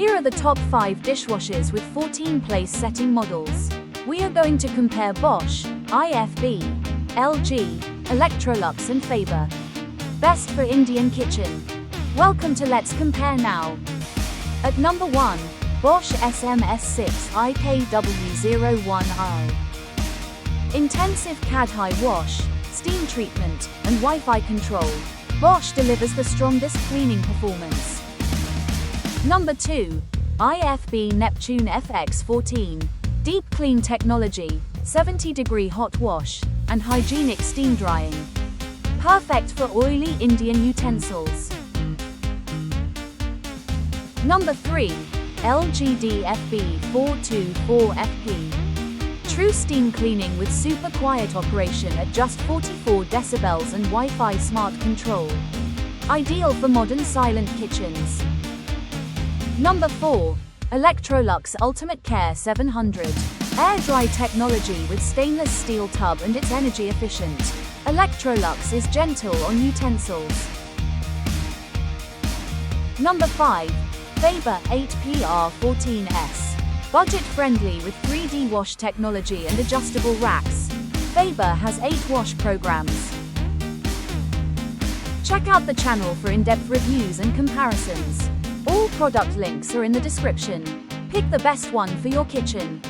Here are the top 5 dishwashers with 14-place setting models. We are going to compare Bosch, IFB, LG, Electrolux and Faber. Best for Indian kitchen. Welcome to Let's Compare Now. At number 1, Bosch SMS6IKW01I. Intensive CAD-high wash, steam treatment, and Wi-Fi control. Bosch delivers the strongest cleaning performance. Number 2, IFB Neptune FX14. Deep clean technology, 70-degree hot wash, and hygienic steam drying. Perfect for oily Indian utensils. Number 3, LG FFSD. True steam cleaning with super quiet operation at just 44 decibels and Wi-Fi smart control. Ideal for modern silent kitchens. Number 4, Electrolux UltimateCare 700. Air dry technology with stainless steel tub and it's energy efficient. Electrolux is gentle on utensils. Number 5, Faber FFSD. Budget-friendly with 3D wash technology and adjustable racks. Faber has 8 wash programs. Check out the channel for in-depth reviews and comparisons. All product links are in the description. Pick the best one for your kitchen.